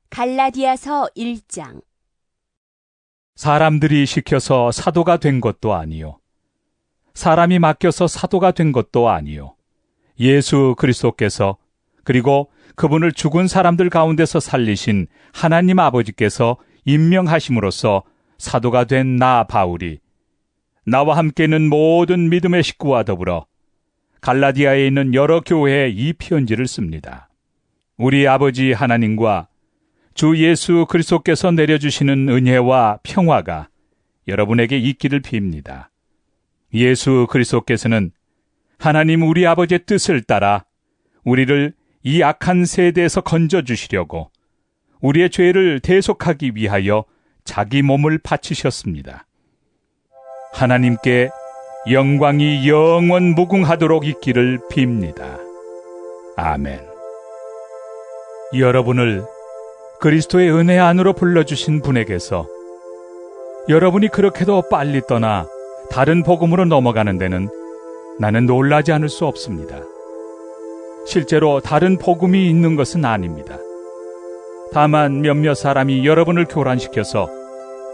갈라디아서 1장. 사람들이 시켜서 사도가 된 것도 아니요 사람이 맡겨서 사도가 된 것도 아니요 예수 그리스도께서 그리고 그분을 죽은 사람들 가운데서 살리신 하나님 아버지께서 임명하심으로써 사도가 된 나 바울이 나와 함께는 모든 믿음의 식구와 더불어 갈라디아에 있는 여러 교회에 이 편지를 씁니다. 우리 아버지 하나님과 주 예수 그리스도께서 내려주시는 은혜와 평화가 여러분에게 있기를 빕니다. 예수 그리스도께서는 하나님 우리 아버지의 뜻을 따라 우리를 이 악한 세대에서 건져주시려고 우리의 죄를 대속하기 위하여 자기 몸을 바치셨습니다. 하나님께 영광이 영원 무궁하도록 있기를 빕니다. 아멘. 여러분을 그리스도의 은혜 안으로 불러주신 분에게서 여러분이 그렇게도 빨리 떠나 다른 복음으로 넘어가는 데는 나는 놀라지 않을 수 없습니다. 실제로 다른 복음이 있는 것은 아닙니다. 다만 몇몇 사람이 여러분을 교란시켜서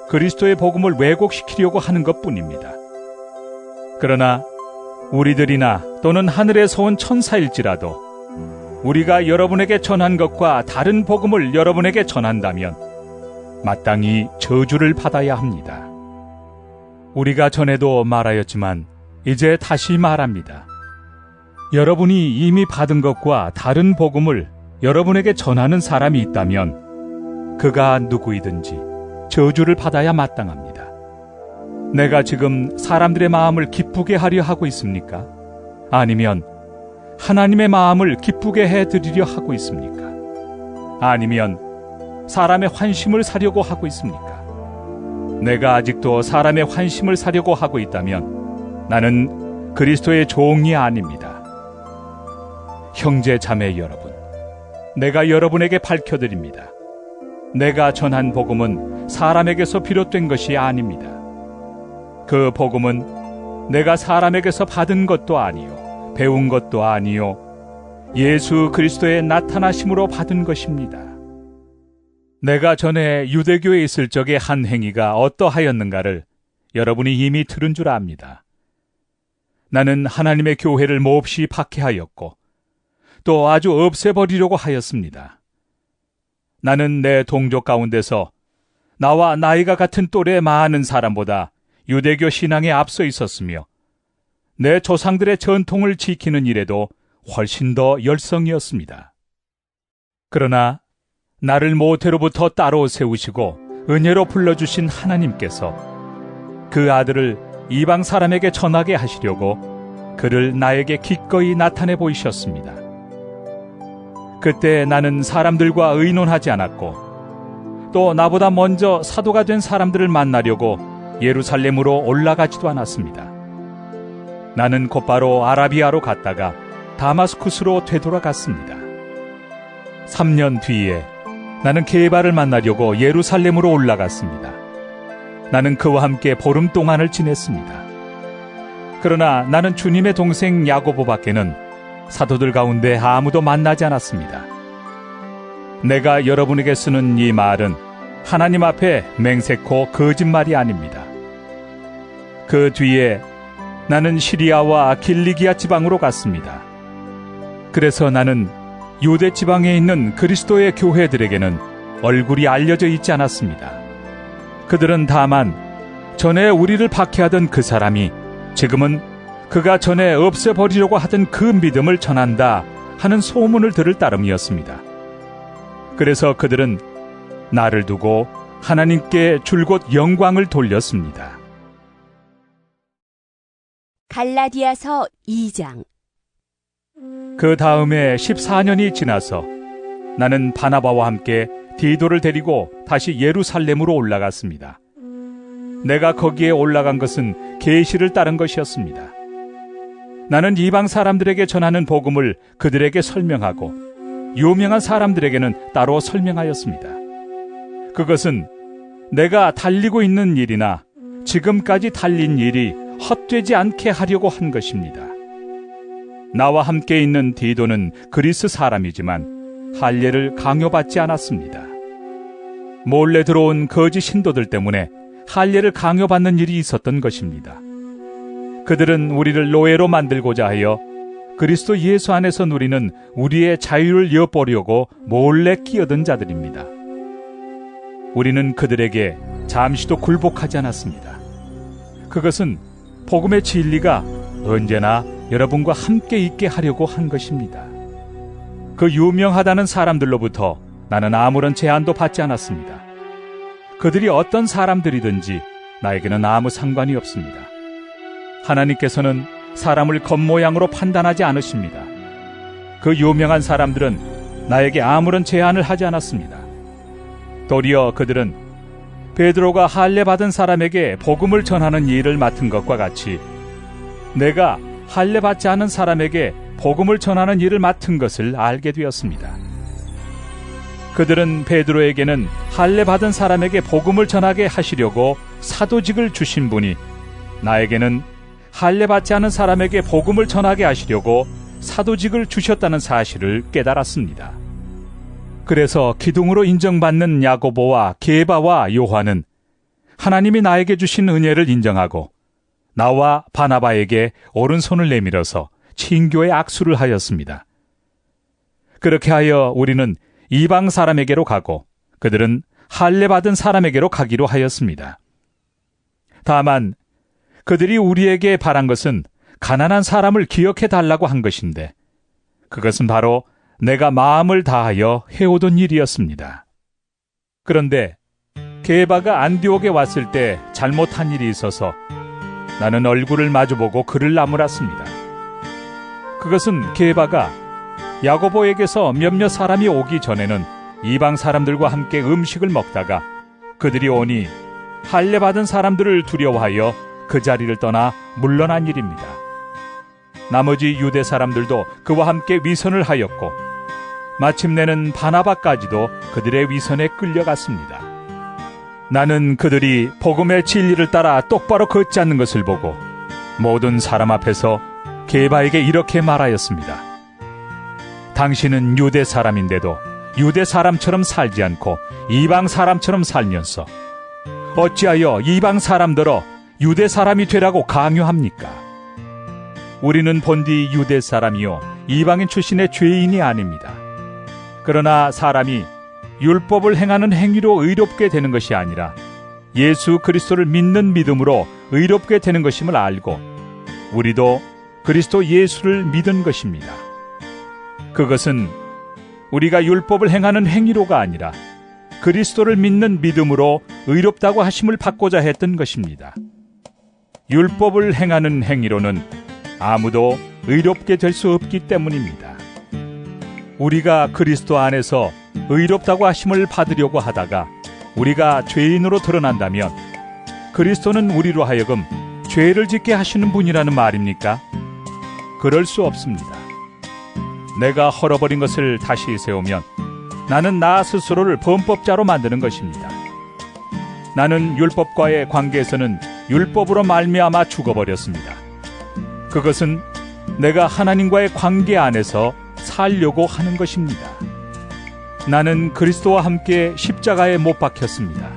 그리스도의 복음을 왜곡시키려고 하는 것뿐입니다. 그러나 우리들이나 또는 하늘에서 온 천사일지라도 우리가 여러분에게 전한 것과 다른 복음을 여러분에게 전한다면 마땅히 저주를 받아야 합니다. 우리가 전에도 말하였지만 이제 다시 말합니다. 여러분이 이미 받은 것과 다른 복음을 여러분에게 전하는 사람이 있다면 그가 누구이든지 저주를 받아야 마땅합니다. 내가 지금 사람들의 마음을 기쁘게 하려 하고 있습니까? 아니면 하나님의 마음을 기쁘게 해드리려 하고 있습니까? 아니면 사람의 환심을 사려고 하고 있습니까? 내가 아직도 사람의 환심을 사려고 하고 있다면 나는 그리스도의 종이 아닙니다. 형제 자매 여러분, 내가 여러분에게 밝혀드립니다. 내가 전한 복음은 사람에게서 비롯된 것이 아닙니다. 그 복음은 내가 사람에게서 받은 것도 아니요 배운 것도 아니요 예수 그리스도의 나타나심으로 받은 것입니다. 내가 전에 유대교에 있을 적의 한 행위가 어떠하였는가를 여러분이 이미 들은 줄 압니다. 나는 하나님의 교회를 몹시 박해하였고 또 아주 없애버리려고 하였습니다. 나는 내 동족 가운데서 나와 나이가 같은 또래 많은 사람보다 유대교 신앙에 앞서 있었으며 내 조상들의 전통을 지키는 일에도 훨씬 더 열성이었습니다. 그러나 나를 모태로부터 따로 세우시고 은혜로 불러주신 하나님께서 그 아들을 이방 사람에게 전하게 하시려고 그를 나에게 기꺼이 나타내 보이셨습니다. 그때 나는 사람들과 의논하지 않았고 또 나보다 먼저 사도가 된 사람들을 만나려고 예루살렘으로 올라가지도 않았습니다. 나는 곧바로 아라비아로 갔다가 다마스쿠스로 되돌아갔습니다. 3년 뒤에 나는 게바를 만나려고 예루살렘으로 올라갔습니다. 나는 그와 함께 보름 동안을 지냈습니다. 그러나 나는 주님의 동생 야고보밖에는 사도들 가운데 아무도 만나지 않았습니다. 내가 여러분에게 쓰는 이 말은 하나님 앞에 맹세코 거짓말이 아닙니다. 그 뒤에 나는 시리아와 길리기아 지방으로 갔습니다. 그래서 나는 유대 지방에 있는 그리스도의 교회들에게는 얼굴이 알려져 있지 않았습니다. 그들은 다만 전에 우리를 박해하던 그 사람이 지금은 그가 전에 없애버리려고 하던 그 믿음을 전한다 하는 소문을 들을 따름이었습니다. 그래서 그들은 나를 두고 하나님께 줄곧 영광을 돌렸습니다. 갈라디아서 2장. 그 다음에 14년이 지나서 나는 바나바와 함께 디도를 데리고 다시 예루살렘으로 올라갔습니다. 내가 거기에 올라간 것은 계시를 따른 것이었습니다. 나는 이방 사람들에게 전하는 복음을 그들에게 설명하고 유명한 사람들에게는 따로 설명하였습니다. 그것은 내가 달리고 있는 일이나 지금까지 달린 일이 헛되지 않게 하려고 한 것입니다. 나와 함께 있는 디도는 그리스 사람이지만 할례를 강요받지 않았습니다. 몰래 들어온 거짓 신도들 때문에 할례를 강요받는 일이 있었던 것입니다. 그들은 우리를 노예로 만들고자 하여 그리스도 예수 안에서 누리는 우리의 자유를 엿보려고 몰래 끼어든 자들입니다. 우리는 그들에게 잠시도 굴복하지 않았습니다. 그것은 복음의 진리가 언제나 여러분과 함께 있게 하려고 한 것입니다. 그 유명하다는 사람들로부터 나는 아무런 제한도 받지 않았습니다. 그들이 어떤 사람들이든지 나에게는 아무 상관이 없습니다. 하나님께서는 사람을 겉모양으로 판단하지 않으십니다. 그 유명한 사람들은 나에게 아무런 제한을 하지 않았습니다. 도리어 그들은 베드로가 할례 받은 사람에게 복음을 전하는 일을 맡은 것과 같이 내가 할례 받지 않은 사람에게 복음을 전하는 일을 맡은 것을 알게 되었습니다. 그들은 베드로에게는 할례 받은 사람에게 복음을 전하게 하시려고 사도직을 주신 분이 나에게는 할례 받지 않은 사람에게 복음을 전하게 하시려고 사도직을 주셨다는 사실을 깨달았습니다. 그래서 기둥으로 인정받는 야고보와 게바와 요한은 하나님이 나에게 주신 은혜를 인정하고 나와 바나바에게 오른손을 내밀어서 친교의 악수를 하였습니다. 그렇게 하여 우리는 이방 사람에게로 가고 그들은 할례 받은 사람에게로 가기로 하였습니다. 다만 그들이 우리에게 바란 것은 가난한 사람을 기억해 달라고 한 것인데 그것은 바로 내가 마음을 다하여 해오던 일이었습니다. 그런데 게바가 안디옥에 왔을 때 잘못한 일이 있어서 나는 얼굴을 마주보고 그를 나무랐습니다. 그것은 게바가 야고보에게서 몇몇 사람이 오기 전에는 이방 사람들과 함께 음식을 먹다가 그들이 오니 할례 받은 사람들을 두려워하여 그 자리를 떠나 물러난 일입니다. 나머지 유대 사람들도 그와 함께 위선을 하였고 마침내는 바나바까지도 그들의 위선에 끌려갔습니다. 나는 그들이 복음의 진리를 따라 똑바로 걷지 않는 것을 보고 모든 사람 앞에서 게바에게 이렇게 말하였습니다. 당신은 유대 사람인데도 유대 사람처럼 살지 않고 이방 사람처럼 살면서 어찌하여 이방 사람들어 유대 사람이 되라고 강요합니까? 우리는 본디 유대 사람이요 이방인 출신의 죄인이 아닙니다. 그러나 사람이 율법을 행하는 행위로 의롭게 되는 것이 아니라 예수 그리스도를 믿는 믿음으로 의롭게 되는 것임을 알고 우리도 그리스도 예수를 믿은 것입니다. 그것은 우리가 율법을 행하는 행위로가 아니라 그리스도를 믿는 믿음으로 의롭다고 하심을 받고자 했던 것입니다. 율법을 행하는 행위로는 아무도 의롭게 될 수 없기 때문입니다. 우리가 그리스도 안에서 의롭다고 하심을 받으려고 하다가 우리가 죄인으로 드러난다면 그리스도는 우리로 하여금 죄를 짓게 하시는 분이라는 말입니까? 그럴 수 없습니다. 내가 헐어버린 것을 다시 세우면 나는 나 스스로를 범법자로 만드는 것입니다. 나는 율법과의 관계에서는 율법으로 말미암아 죽어버렸습니다. 그것은 내가 하나님과의 관계 안에서 살려고 하는 것입니다. 나는 그리스도와 함께 십자가에 못 박혔습니다.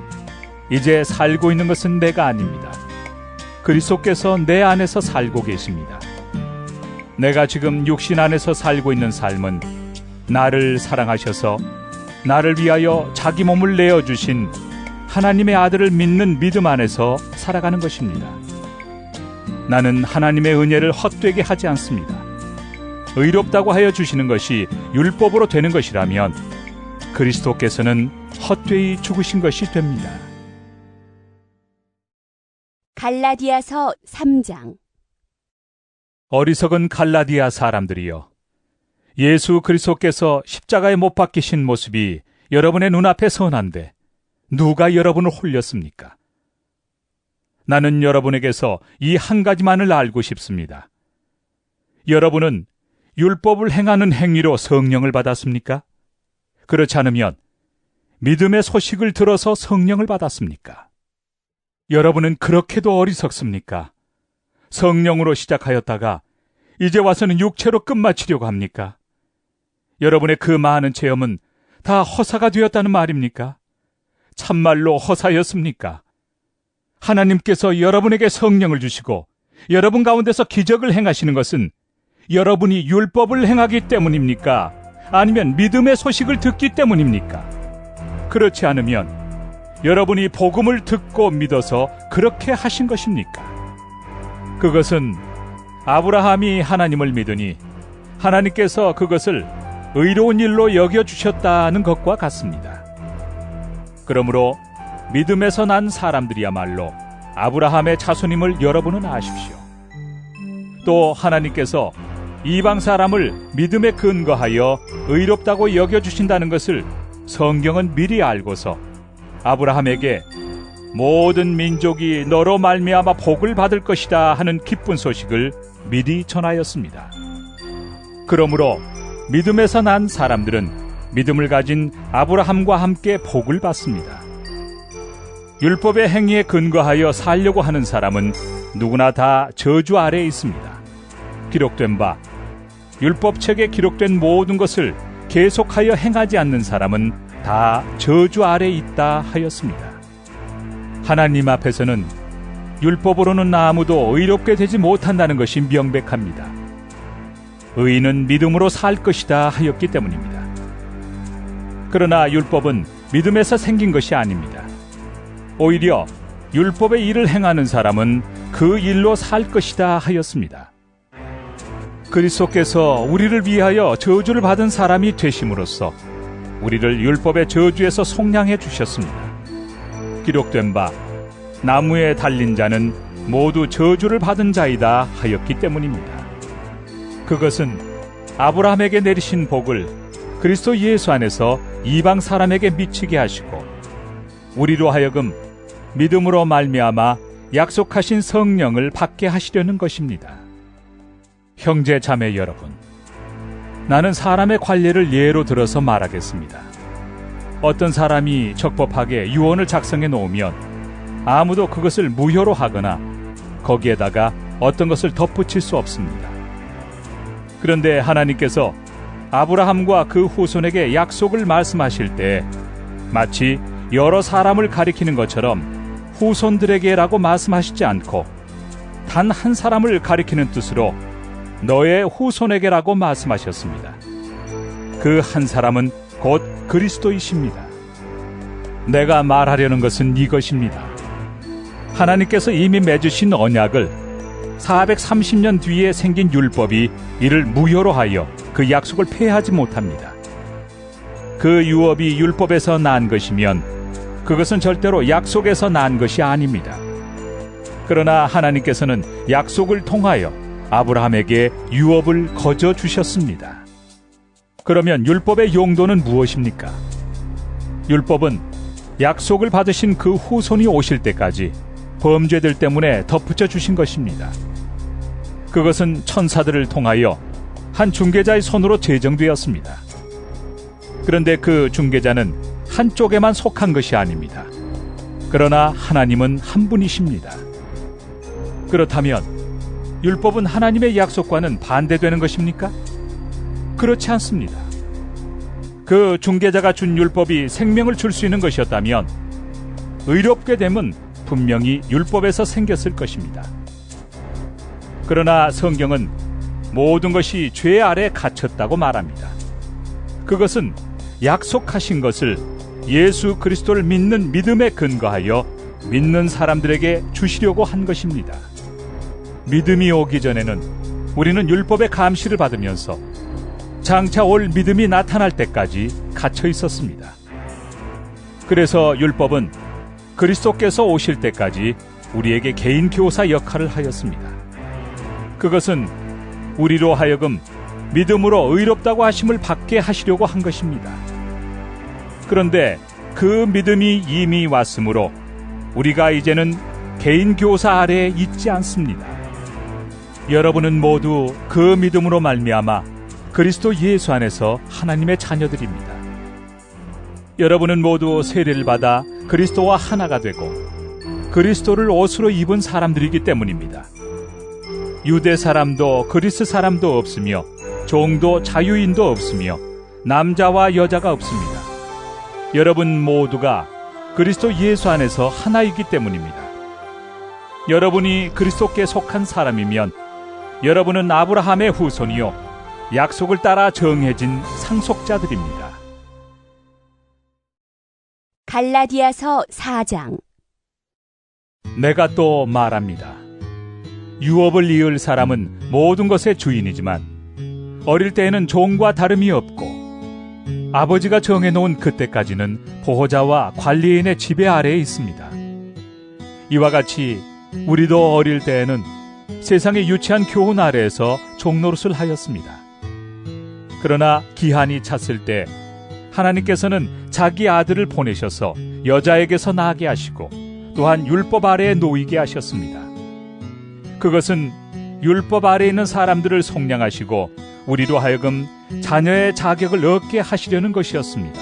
이제 살고 있는 것은 내가 아닙니다. 그리스도께서 내 안에서 살고 계십니다. 내가 지금 육신 안에서 살고 있는 삶은 나를 사랑하셔서 나를 위하여 자기 몸을 내어주신 하나님의 아들을 믿는 믿음 안에서 살아가는 것입니다. 나는 하나님의 은혜를 헛되게 하지 않습니다. 의롭다고 하여 주시는 것이 율법으로 되는 것이라면 그리스도께서는 헛되이 죽으신 것이 됩니다. 갈라디아서 3장. 어리석은 갈라디아 사람들이여, 예수 그리스도께서 십자가에 못 박히신 모습이 여러분의 눈앞에 선한데 누가 여러분을 홀렸습니까? 나는 여러분에게서 이 한 가지만을 알고 싶습니다. 여러분은 율법을 행하는 행위로 성령을 받았습니까? 그렇지 않으면 믿음의 소식을 들어서 성령을 받았습니까? 여러분은 그렇게도 어리석습니까? 성령으로 시작하였다가 이제 와서는 육체로 끝마치려고 합니까? 여러분의 그 많은 체험은 다 허사가 되었다는 말입니까? 참말로 허사였습니까? 하나님께서 여러분에게 성령을 주시고 여러분 가운데서 기적을 행하시는 것은 여러분이 율법을 행하기 때문입니까? 아니면 믿음의 소식을 듣기 때문입니까? 그렇지 않으면 여러분이 복음을 듣고 믿어서 그렇게 하신 것입니까? 그것은 아브라함이 하나님을 믿으니 하나님께서 그것을 의로운 일로 여겨주셨다는 것과 같습니다. 그러므로 믿음에서 난 사람들이야말로 아브라함의 자손임을 여러분은 아십시오. 또 하나님께서 이방 사람을 믿음에 근거하여 의롭다고 여겨주신다는 것을 성경은 미리 알고서 아브라함에게 모든 민족이 너로 말미암아 복을 받을 것이다 하는 기쁜 소식을 미리 전하였습니다. 그러므로 믿음에서 난 사람들은 믿음을 가진 아브라함과 함께 복을 받습니다. 율법의 행위에 근거하여 살려고 하는 사람은 누구나 다 저주 아래에 있습니다. 기록된 바 율법책에 기록된 모든 것을 계속하여 행하지 않는 사람은 다 저주 아래에 있다 하였습니다. 하나님 앞에서는 율법으로는 아무도 의롭게 되지 못한다는 것이 명백합니다. 의인은 믿음으로 살 것이다 하였기 때문입니다. 그러나 율법은 믿음에서 생긴 것이 아닙니다. 오히려 율법의 일을 행하는 사람은 그 일로 살 것이다 하였습니다. 그리스도께서 우리를 위하여 저주를 받은 사람이 되심으로써 우리를 율법의 저주에서 속량해 주셨습니다. 기록된 바 나무에 달린 자는 모두 저주를 받은 자이다 하였기 때문입니다. 그것은 아브라함에게 내리신 복을 그리스도 예수 안에서 이방 사람에게 미치게 하시고 우리로 하여금 믿음으로 말미암아 약속하신 성령을 받게 하시려는 것입니다. 형제 자매 여러분, 나는 사람의 관례를 예로 들어서 말하겠습니다. 어떤 사람이 적법하게 유언을 작성해 놓으면 아무도 그것을 무효로 하거나 거기에다가 어떤 것을 덧붙일 수 없습니다. 그런데 하나님께서 아브라함과 그 후손에게 약속을 말씀하실 때 마치 여러 사람을 가리키는 것처럼 후손들에게라고 말씀하시지 않고 단 한 사람을 가리키는 뜻으로 너의 후손에게라고 말씀하셨습니다. 그 한 사람은 곧 그리스도이십니다. 내가 말하려는 것은 이것입니다. 하나님께서 이미 맺으신 언약을 430년 뒤에 생긴 율법이 이를 무효로 하여 그 약속을 폐하지 못합니다. 그 유업이 율법에서 난 것이면 그것은 절대로 약속에서 난 것이 아닙니다. 그러나 하나님께서는 약속을 통하여 아브라함에게 유업을 거저 주셨습니다. 그러면 율법의 용도는 무엇입니까? 율법은 약속을 받으신 그 후손이 오실 때까지 범죄들 때문에 덧붙여 주신 것입니다. 그것은 천사들을 통하여 한 중개자의 손으로 제정되었습니다. 그런데 그 중개자는 한쪽에만 속한 것이 아닙니다. 그러나 하나님은 한 분이십니다. 그렇다면 율법은 하나님의 약속과는 반대되는 것입니까? 그렇지 않습니다. 그 중개자가 준 율법이 생명을 줄 수 있는 것이었다면 의롭게 됨은 분명히 율법에서 생겼을 것입니다. 그러나 성경은 모든 것이 죄 아래 갇혔다고 말합니다. 그것은 약속하신 것을 예수 그리스도를 믿는 믿음에 근거하여 믿는 사람들에게 주시려고 한 것입니다. 믿음이 오기 전에는 우리는 율법의 감시를 받으면서 장차 올 믿음이 나타날 때까지 갇혀 있었습니다. 그래서 율법은 그리스도께서 오실 때까지 우리에게 개인 교사 역할을 하였습니다. 그것은 우리로 하여금 믿음으로 의롭다고 하심을 받게 하시려고 한 것입니다. 그런데 그 믿음이 이미 왔으므로 우리가 이제는 개인 교사 아래에 있지 않습니다. 여러분은 모두 그 믿음으로 말미암아 그리스도 예수 안에서 하나님의 자녀들입니다. 여러분은 모두 세례를 받아 그리스도와 하나가 되고 그리스도를 옷으로 입은 사람들이기 때문입니다. 유대 사람도 그리스 사람도 없으며 종도 자유인도 없으며 남자와 여자가 없습니다. 여러분 모두가 그리스도 예수 안에서 하나이기 때문입니다. 여러분이 그리스도께 속한 사람이면 여러분은 아브라함의 후손이요 약속을 따라 정해진 상속자들입니다. 갈라디아서 4장. 내가 또 말합니다. 유업을 이을 사람은 모든 것의 주인이지만 어릴 때에는 종과 다름이 없고 아버지가 정해놓은 그때까지는 보호자와 관리인의 지배 아래에 있습니다. 이와 같이 우리도 어릴 때에는 세상의 유치한 교훈 아래에서 종노릇을 하였습니다. 그러나 기한이 찼을 때 하나님께서는 자기 아들을 보내셔서 여자에게서 나게 하시고 또한 율법 아래에 놓이게 하셨습니다. 그것은 율법 아래에 있는 사람들을 속량하시고 우리로 하여금 자녀의 자격을 얻게 하시려는 것이었습니다.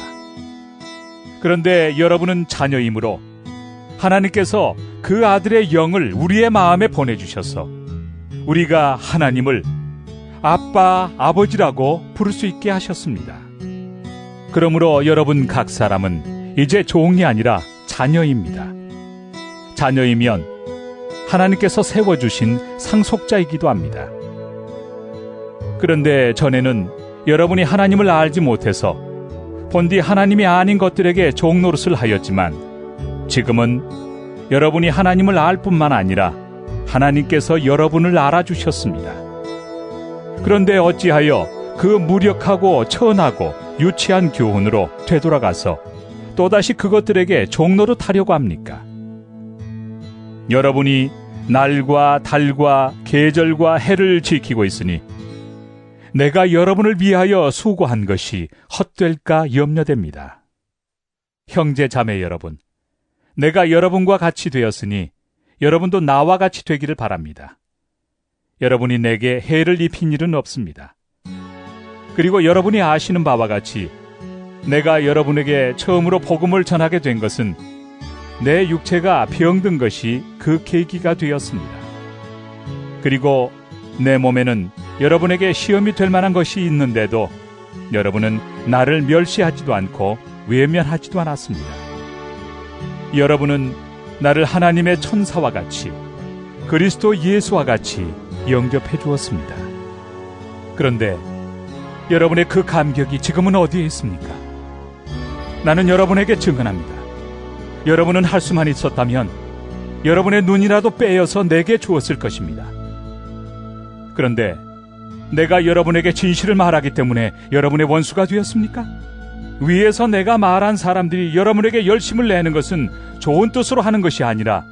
그런데 여러분은 자녀이므로 하나님께서 그 아들의 영을 우리의 마음에 보내주셔서 우리가 하나님을 아빠, 아버지라고 부를 수 있게 하셨습니다. 그러므로 여러분 각 사람은 이제 종이 아니라 자녀입니다. 자녀이면 하나님께서 세워주신 상속자이기도 합니다. 그런데 전에는 여러분이 하나님을 알지 못해서 본디 하나님이 아닌 것들에게 종노릇을 하였지만 지금은 여러분이 하나님을 알 뿐만 아니라 하나님께서 여러분을 알아주셨습니다. 그런데 어찌하여 그 무력하고 천하고 유치한 교훈으로 되돌아가서 또다시 그것들에게 종노릇 하려고 합니까? 여러분이 날과 달과 계절과 해를 지키고 있으니 내가 여러분을 위하여 수고한 것이 헛될까 염려됩니다. 형제 자매 여러분, 내가 여러분과 같이 되었으니 여러분도 나와 같이 되기를 바랍니다. 여러분이 내게 해를 입힌 일은 없습니다. 그리고 여러분이 아시는 바와 같이 내가 여러분에게 처음으로 복음을 전하게 된 것은 내 육체가 병든 것이 그 계기가 되었습니다. 그리고 내 몸에는 여러분에게 시험이 될 만한 것이 있는데도 여러분은 나를 멸시하지도 않고 외면하지도 않았습니다. 여러분은 나를 하나님의 천사와 같이 그리스도 예수와 같이 영접해 주었습니다. 그런데 여러분의 그 감격이 지금은 어디에 있습니까? 나는 여러분에게 증언합니다. 여러분은 할 수만 있었다면 여러분의 눈이라도 빼어서 내게 주었을 것입니다. 그런데 내가 여러분에게 진실을 말하기 때문에 여러분의 원수가 되었습니까? 위에서 내가 말한 사람들이 여러분에게 열심을 내는 것은 좋은 뜻으로 하는 것이 아니라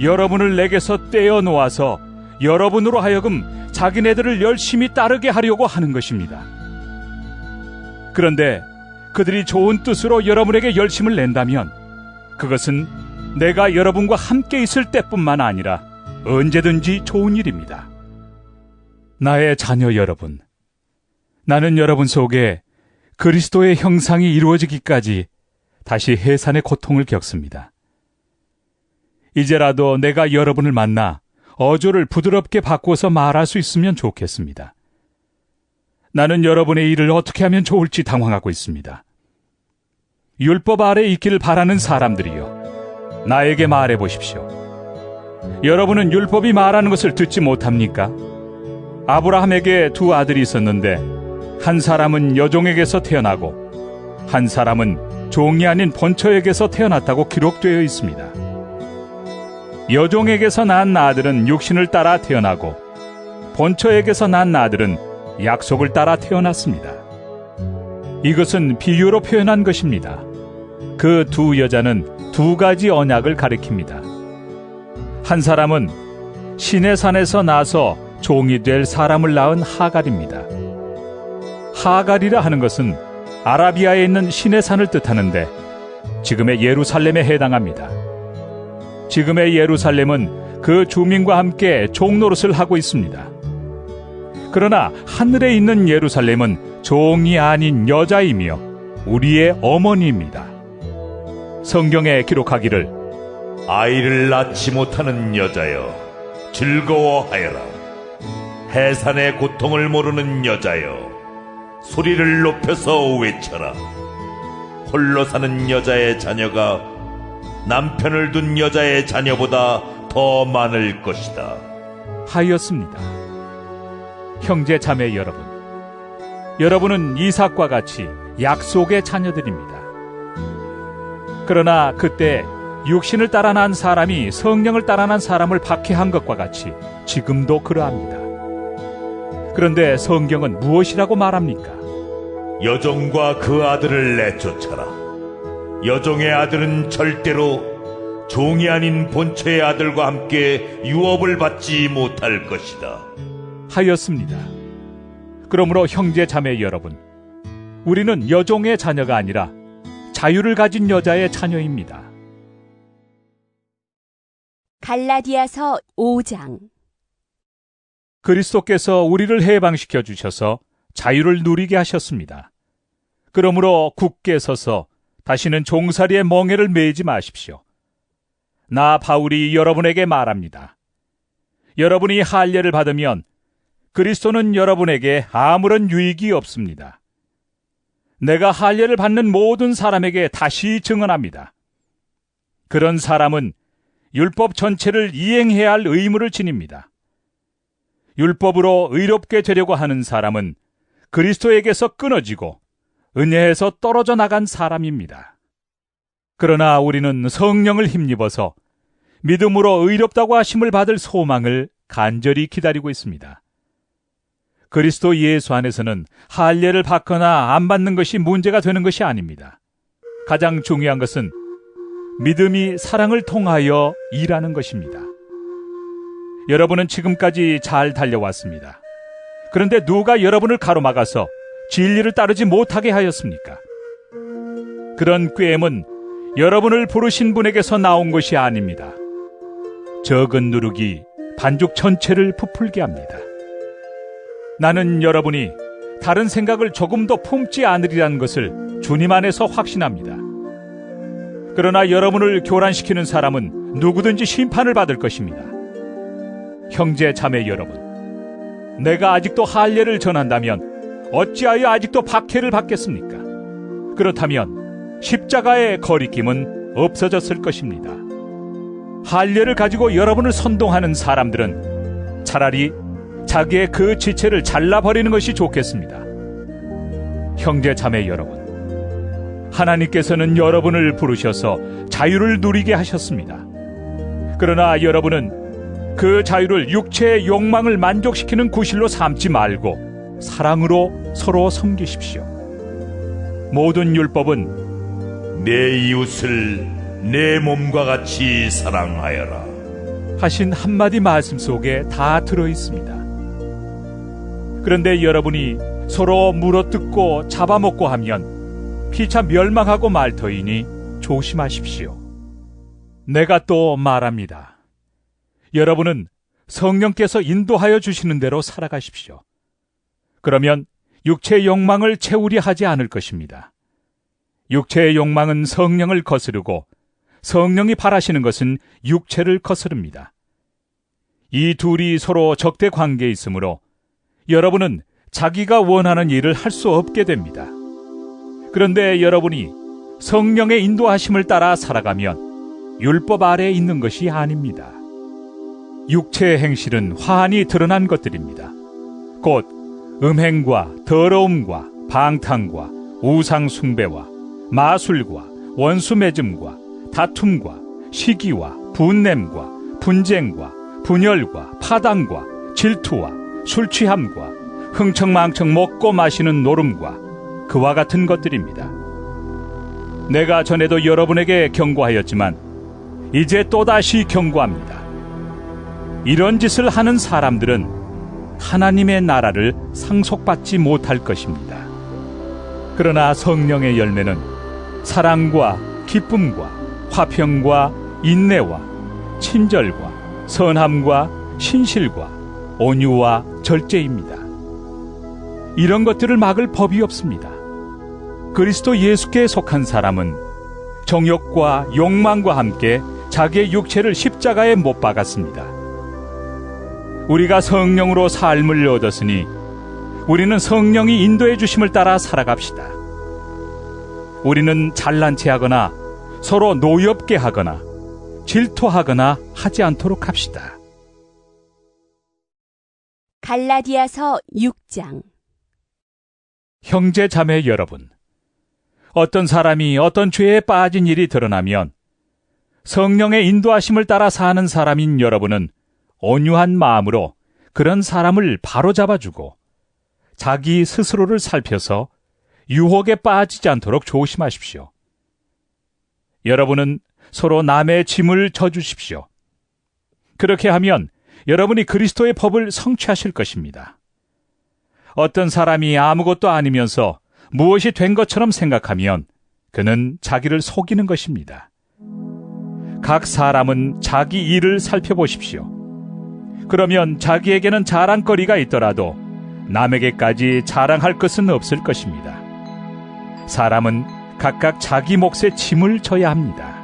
여러분을 내게서 떼어 놓아서 여러분으로 하여금 자기네들을 열심히 따르게 하려고 하는 것입니다. 그런데 그들이 좋은 뜻으로 여러분에게 열심을 낸다면 그것은 내가 여러분과 함께 있을 때뿐만 아니라 언제든지 좋은 일입니다. 나의 자녀 여러분, 나는 여러분 속에 그리스도의 형상이 이루어지기까지 다시 해산의 고통을 겪습니다. 이제라도 내가 여러분을 만나 어조를 부드럽게 바꾸어서 말할 수 있으면 좋겠습니다. 나는 여러분의 일을 어떻게 하면 좋을지 당황하고 있습니다. 율법 아래 있기를 바라는 사람들이요, 나에게 말해 보십시오. 여러분은 율법이 말하는 것을 듣지 못합니까? 아브라함에게 두 아들이 있었는데 한 사람은 여종에게서 태어나고 한 사람은 종이 아닌 본처에게서 태어났다고 기록되어 있습니다. 여종에게서 난 아들은 육신을 따라 태어나고 본처에게서 난 아들은 약속을 따라 태어났습니다. 이것은 비유로 표현한 것입니다. 그 두 여자는 두 가지 언약을 가리킵니다. 한 사람은 시내 산에서 나서 종이 될 사람을 낳은 하갈입니다. 하갈이라 하는 것은 아라비아에 있는 시내 산을 뜻하는데 지금의 예루살렘에 해당합니다. 지금의 예루살렘은 그 주민과 함께 종노릇을 하고 있습니다. 그러나 하늘에 있는 예루살렘은 종이 아닌 여자이며 우리의 어머니입니다. 성경에 기록하기를 아이를 낳지 못하는 여자여 즐거워하여라. 해산의 고통을 모르는 여자여 소리를 높여서 외쳐라. 홀로 사는 여자의 자녀가 남편을 둔 여자의 자녀보다 더 많을 것이다 하였습니다. 형제 자매 여러분, 여러분은 이삭과 같이 약속의 자녀들입니다. 그러나 그때 육신을 따라 난 사람이 성령을 따라 난 사람을 박해한 것과 같이 지금도 그러합니다. 그런데 성경은 무엇이라고 말합니까? 여종과 그 아들을 내쫓아라. 여종의 아들은 절대로 종이 아닌 본처의 아들과 함께 유업을 받지 못할 것이다 하였습니다. 그러므로 형제 자매 여러분, 우리는 여종의 자녀가 아니라 자유를 가진 여자의 자녀입니다. 갈라디아서 5장. 그리스도께서 우리를 해방시켜 주셔서 자유를 누리게 하셨습니다. 그러므로 굳게 서서 다시는 종살이의 멍에를 매지 마십시오. 나 바울이 여러분에게 말합니다. 여러분이 할례를 받으면 그리스도는 여러분에게 아무런 유익이 없습니다. 내가 할례를 받는 모든 사람에게 다시 증언합니다. 그런 사람은 율법 전체를 이행해야 할 의무를 지닙니다. 율법으로 의롭게 되려고 하는 사람은 그리스도에게서 끊어지고 은혜에서 떨어져 나간 사람입니다. 그러나 우리는 성령을 힘입어서 믿음으로 의롭다고 하심을 받을 소망을 간절히 기다리고 있습니다. 그리스도 예수 안에서는 할례를 받거나 안 받는 것이 문제가 되는 것이 아닙니다. 가장 중요한 것은 믿음이 사랑을 통하여 일하는 것입니다. 여러분은 지금까지 잘 달려왔습니다. 그런데 누가 여러분을 가로막아서 진리를 따르지 못하게 하였습니까? 그런 꾀임은 여러분을 부르신 분에게서 나온 것이 아닙니다. 적은 누룩이 반죽 전체를 부풀게 합니다. 나는 여러분이 다른 생각을 조금도 품지 않으리라는 것을 주님 안에서 확신합니다. 그러나 여러분을 교란시키는 사람은 누구든지 심판을 받을 것입니다. 형제 자매 여러분, 내가 아직도 할례를 전한다면 어찌하여 아직도 박해를 받겠습니까? 그렇다면 십자가의 거리낌은 없어졌을 것입니다. 할례를 가지고 여러분을 선동하는 사람들은 차라리 자기의 그 지체를 잘라버리는 것이 좋겠습니다. 형제 자매 여러분, 하나님께서는 여러분을 부르셔서 자유를 누리게 하셨습니다. 그러나 여러분은 그 자유를 육체의 욕망을 만족시키는 구실로 삼지 말고 사랑으로 서로 섬기십시오. 모든 율법은 내 이웃을 내 몸과 같이 사랑하여라 하신 한마디 말씀 속에 다 들어있습니다. 그런데 여러분이 서로 물어뜯고 잡아먹고 하면 피차 멸망하고 말 터이니 조심하십시오. 내가 또 말합니다. 여러분은 성령께서 인도하여 주시는 대로 살아가십시오. 그러면 육체의 욕망을 채우려 하지 않을 것입니다. 육체의 욕망은 성령을 거스르고 성령이 바라시는 것은 육체를 거스릅니다. 이 둘이 서로 적대 관계에 있으므로 여러분은 자기가 원하는 일을 할 수 없게 됩니다. 그런데 여러분이 성령의 인도하심을 따라 살아가면 율법 아래에 있는 것이 아닙니다. 육체의 행실은 환히 드러난 것들입니다. 곧 음행과 더러움과 방탕과 우상 숭배와 마술과 원수 맺음과 다툼과 시기와 분냄과 분쟁과 분열과 파당과 질투와 술 취함과 흥청망청 먹고 마시는 노름과 그와 같은 것들입니다. 내가 전에도 여러분에게 경고하였지만 이제 또다시 경고합니다. 이런 짓을 하는 사람들은 하나님의 나라를 상속받지 못할 것입니다. 그러나 성령의 열매는 사랑과 기쁨과 화평과 인내와 친절과 선함과 신실과 온유와 절제입니다. 이런 것들을 막을 법이 없습니다. 그리스도 예수께 속한 사람은 정욕과 욕망과 함께 자기의 육체를 십자가에 못 박았습니다. 우리가 성령으로 삶을 얻었으니 우리는 성령이 인도해 주심을 따라 살아갑시다. 우리는 잘난 체 하거나 서로 노엽게 하거나 질투하거나 하지 않도록 합시다. 갈라디아서 6장. 형제 자매 여러분, 어떤 사람이 어떤 죄에 빠진 일이 드러나면 성령의 인도하심을 따라 사는 사람인 여러분은 온유한 마음으로 그런 사람을 바로잡아주고 자기 스스로를 살펴서 유혹에 빠지지 않도록 조심하십시오. 여러분은 서로 남의 짐을 져주십시오. 그렇게 하면 여러분이 그리스도의 법을 성취하실 것입니다. 어떤 사람이 아무것도 아니면서 무엇이 된 것처럼 생각하면 그는 자기를 속이는 것입니다. 각 사람은 자기 일을 살펴보십시오. 그러면 자기에게는 자랑거리가 있더라도 남에게까지 자랑할 것은 없을 것입니다. 사람은 각각 자기 몫의 짐을 져야 합니다.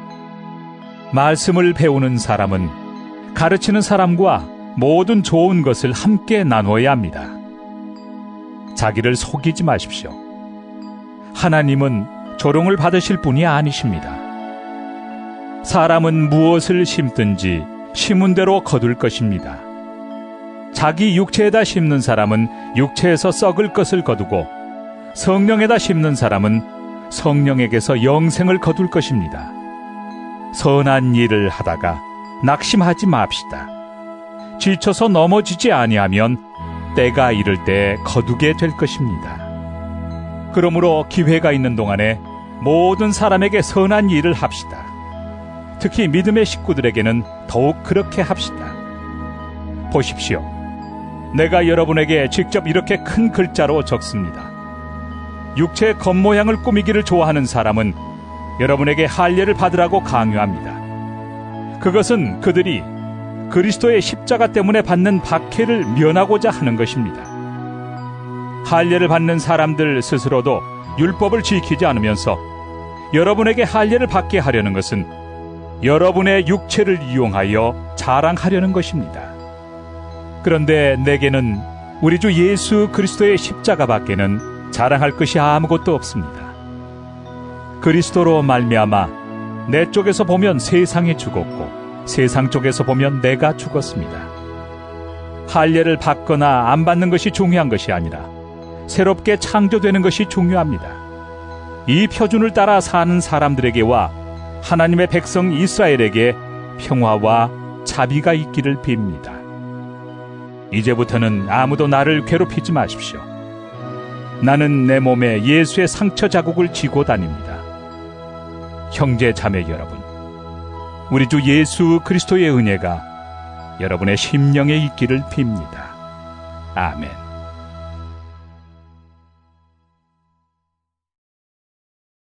말씀을 배우는 사람은 가르치는 사람과 모든 좋은 것을 함께 나누어야 합니다. 자기를 속이지 마십시오. 하나님은 조롱을 받으실 분이 아니십니다. 사람은 무엇을 심든지 심은 대로 거둘 것입니다. 자기 육체에다 심는 사람은 육체에서 썩을 것을 거두고 성령에다 심는 사람은 성령에게서 영생을 거둘 것입니다. 선한 일을 하다가 낙심하지 맙시다. 지쳐서 넘어지지 아니하면 때가 이를 때 거두게 될 것입니다. 그러므로 기회가 있는 동안에 모든 사람에게 선한 일을 합시다. 특히 믿음의 식구들에게는 더욱 그렇게 합시다. 보십시오. 내가 여러분에게 직접 이렇게 큰 글자로 적습니다. 육체의 겉모양을 꾸미기를 좋아하는 사람은 여러분에게 할례를 받으라고 강요합니다. 그것은 그들이 그리스도의 십자가 때문에 받는 박해를 면하고자 하는 것입니다. 할례를 받는 사람들 스스로도 율법을 지키지 않으면서 여러분에게 할례를 받게 하려는 것은 여러분의 육체를 이용하여 자랑하려는 것입니다. 그런데 내게는 우리 주 예수 그리스도의 십자가 밖에는 자랑할 것이 아무것도 없습니다. 그리스도로 말미암아 내 쪽에서 보면 세상이 죽었고 세상 쪽에서 보면 내가 죽었습니다. 할례를 받거나 안 받는 것이 중요한 것이 아니라 새롭게 창조되는 것이 중요합니다. 이 표준을 따라 사는 사람들에게와 하나님의 백성 이스라엘에게 평화와 자비가 있기를 빕니다. 이제부터는 아무도 나를 괴롭히지 마십시오. 나는 내 몸에 예수의 상처 자국을 지고 다닙니다. 형제 자매 여러분, 우리 주 예수 그리스도의 은혜가 여러분의 심령에 있기를 빕니다. 아멘.